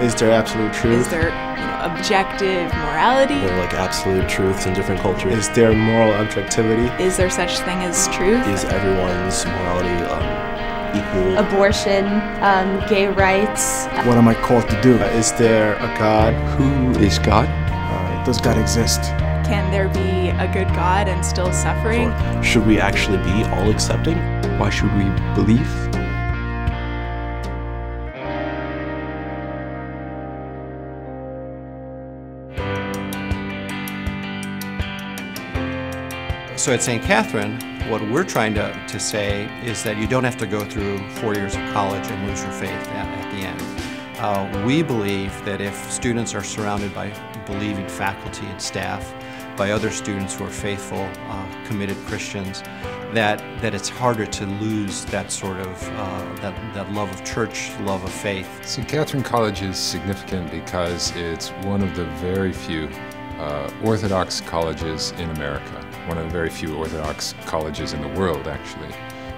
Is there absolute truth? Is there objective morality? There are like absolute truths in different cultures. Is there moral objectivity? Is there such thing as truth? Is everyone's morality equal? Abortion, gay rights. What am I called to do? Is there a God? Who is God? Does God exist? Can there be a good God and still suffering? Should we actually be all accepting? Why should we believe? So at St. Catherine, what we're trying to say is that you don't have to go through 4 years of college and lose your faith at the end. We believe that if students are surrounded by believing faculty and staff, by other students who are faithful, committed Christians, that it's harder to lose that sort of, that love of church, love of faith. St. Catherine College is significant because it's one of the very few Orthodox colleges in America, one of the very few Orthodox colleges in the world, actually.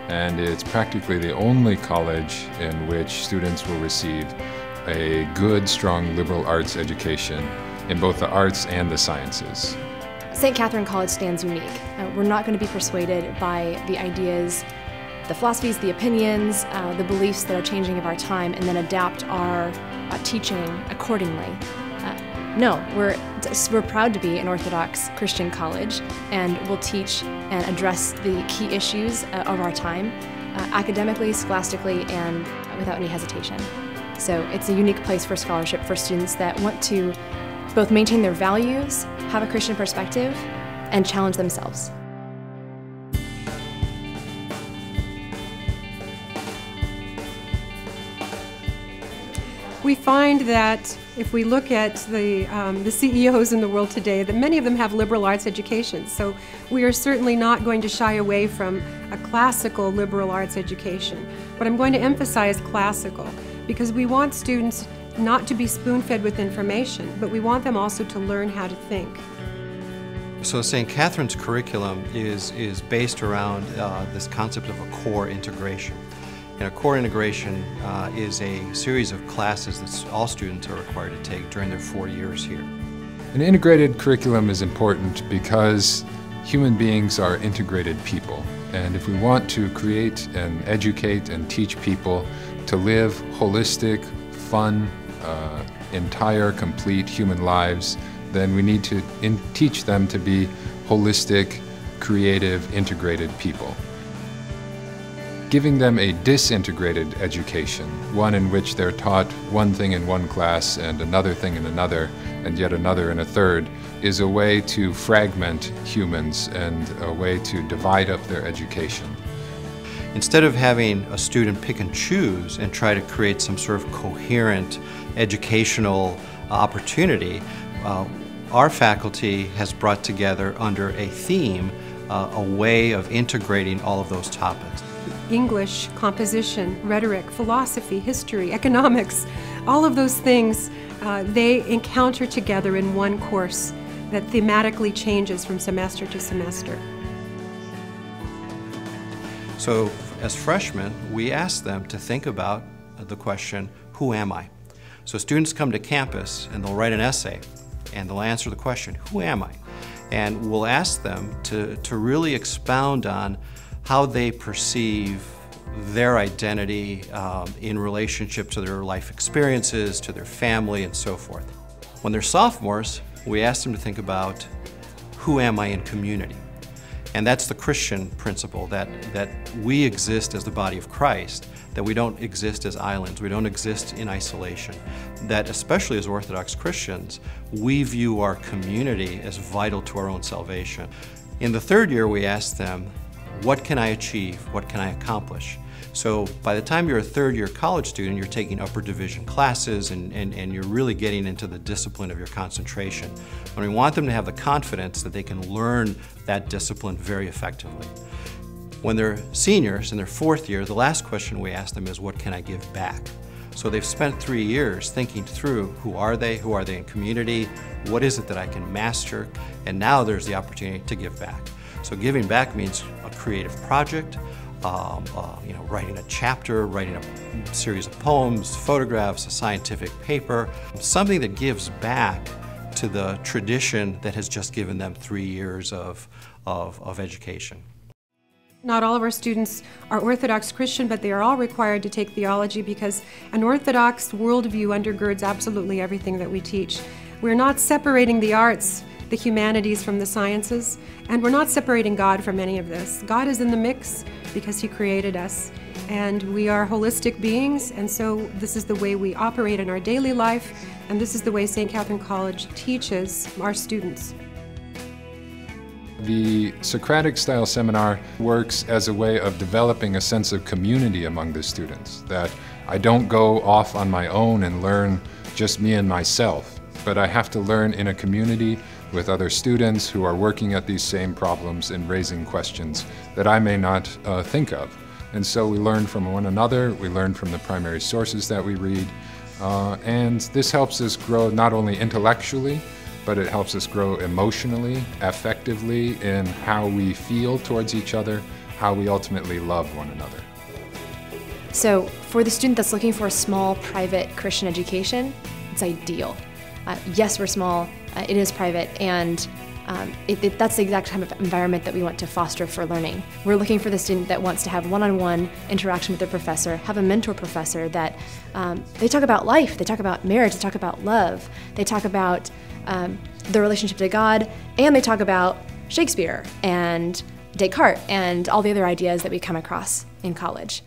And it's practically the only college in which students will receive a good, strong liberal arts education in both the arts and the sciences. St. Catherine College stands unique. We're not going to be persuaded by the ideas, the philosophies, the opinions, the beliefs that are changing of our time and then adapt our teaching accordingly. No, we're proud to be an Orthodox Christian college, and we'll teach and address the key issues of our time, academically, scholastically, and without any hesitation. So it's a unique place for scholarship for students that want to both maintain their values, have a Christian perspective, and challenge themselves. We find that if we look at the CEOs in the world today, that many of them have liberal arts educations. So we are certainly not going to shy away from a classical liberal arts education. But I'm going to emphasize classical because we want students not to be spoon-fed with information, but we want them also to learn how to think. So St. Catherine's curriculum is based around this concept of a core integration. And a core integration is a series of classes that all students are required to take during their 4 years here. An integrated curriculum is important because human beings are integrated people. And if we want to create and educate and teach people to live holistic, fun, entire, complete human lives, then we need to teach them to be holistic, creative, integrated people. Giving them a disintegrated education, one in which they're taught one thing in one class and another thing in another, and yet another in a third, is a way to fragment humans and a way to divide up their education. Instead of having a student pick and choose and try to create some sort of coherent educational opportunity, our faculty has brought together under a theme a way of integrating all of those topics. English, composition, rhetoric, philosophy, history, economics, all of those things they encounter together in one course that thematically changes from semester to semester. So as freshmen, we ask them to think about the question, who am I? So students come to campus and they'll write an essay and they'll answer the question, who am I? And we'll ask them to really expound on how they perceive their identity in relationship to their life experiences, to their family, and so forth. When they're sophomores, we ask them to think about, who am I in community? And that's the Christian principle, that we exist as the body of Christ, that we don't exist as islands, we don't exist in isolation, that especially as Orthodox Christians, we view our community as vital to our own salvation. In the third year, we ask them, what can I achieve? What can I accomplish? So by the time you're a third-year college student, you're taking upper division classes and you're really getting into the discipline of your concentration. And we want them to have the confidence that they can learn that discipline very effectively. When they're seniors in their fourth year, the last question we ask them is, what can I give back? So they've spent 3 years thinking through, who are they in community, what is it that I can master, and now there's the opportunity to give back. So giving back means a creative project, writing a chapter, writing a series of poems, photographs, a scientific paper, something that gives back to the tradition that has just given them 3 years of education. Not all of our students are Orthodox Christian, but they are all required to take theology because an Orthodox worldview undergirds absolutely everything that we teach. We're not separating the arts, the humanities from the sciences, and we're not separating God from any of this. God is in the mix because He created us, and we are holistic beings, and so this is the way we operate in our daily life, and this is the way St. Katherine College teaches our students. The Socratic-style seminar works as a way of developing a sense of community among the students, that I don't go off on my own and learn just me and myself, but I have to learn in a community with other students who are working at these same problems and raising questions that I may not think of. And so we learn from one another, we learn from the primary sources that we read, and this helps us grow not only intellectually, but it helps us grow emotionally, affectively, in how we feel towards each other, how we ultimately love one another. So for the student that's looking for a small, private Christian education, it's ideal. Yes, we're small, it is private, and that's the exact type of environment that we want to foster for learning. We're looking for the student that wants to have one-on-one interaction with their professor, have a mentor professor that they talk about life, they talk about marriage, they talk about love, they talk about their relationship to God, and they talk about Shakespeare and Descartes and all the other ideas that we come across in college.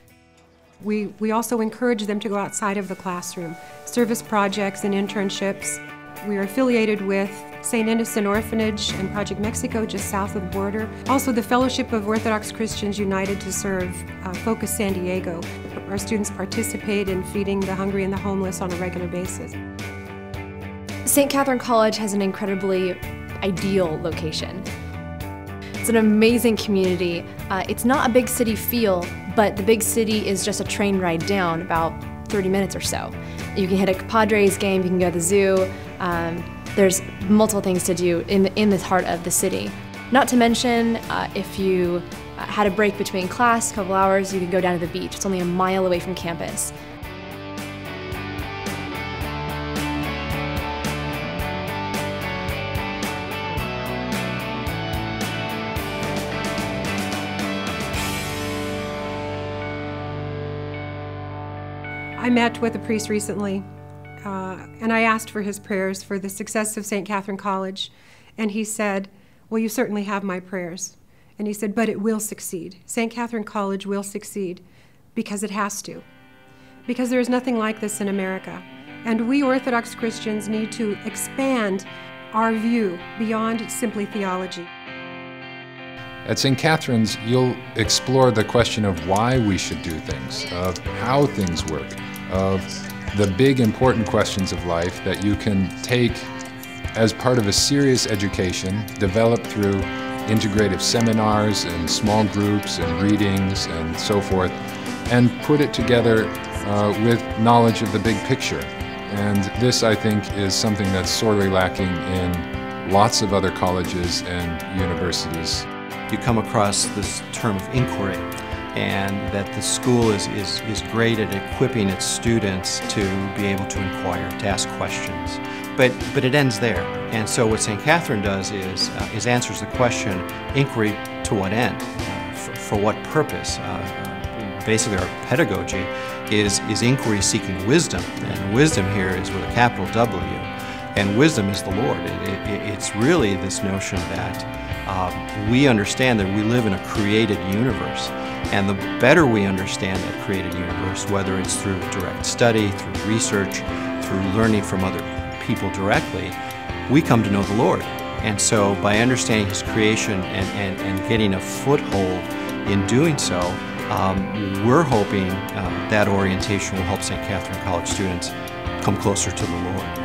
We also encourage them to go outside of the classroom, service projects and internships. We are affiliated with St. Innocent Orphanage and Project Mexico, just south of the border. Also the Fellowship of Orthodox Christians United to Serve, Focus San Diego. Our students participate in feeding the hungry and the homeless on a regular basis. St. Katherine College has an incredibly ideal location. It's an amazing community. It's not a big city feel, but the big city is just a train ride down, about 30 minutes or so. You can hit a Padres game, you can go to the zoo. There's multiple things to do in the heart of the city. Not to mention, if you had a break between class, a couple hours, you could go down to the beach. It's only a mile away from campus. I met with a priest recently, and I asked for his prayers for the success of St. Katherine College, and he said, well, you certainly have my prayers. And he said, but it will succeed. St. Katherine College will succeed because it has to. Because there is nothing like this in America. And we Orthodox Christians need to expand our view beyond simply theology. At St. Catherine's, you'll explore the question of why we should do things, of how things work, of the big important questions of life that you can take as part of a serious education developed through integrative seminars and small groups and readings and so forth, and put it together with knowledge of the big picture. And this, I think, is something that's sorely lacking in lots of other colleges and universities. You come across this term of inquiry, and that the school is great at equipping its students to be able to inquire, to ask questions. But it ends there. And so what St. Katherine does is answers the question, inquiry to what end? For what purpose? Basically our pedagogy is inquiry seeking wisdom, and wisdom here is with a capital W, and wisdom is the Lord. It's really this notion that we understand that we live in a created universe, and the better we understand that created universe, whether it's through direct study, through research, through learning from other people directly, we come to know the Lord. And so by understanding His creation and getting a foothold in doing so, we're hoping that orientation will help St. Katherine College students come closer to the Lord.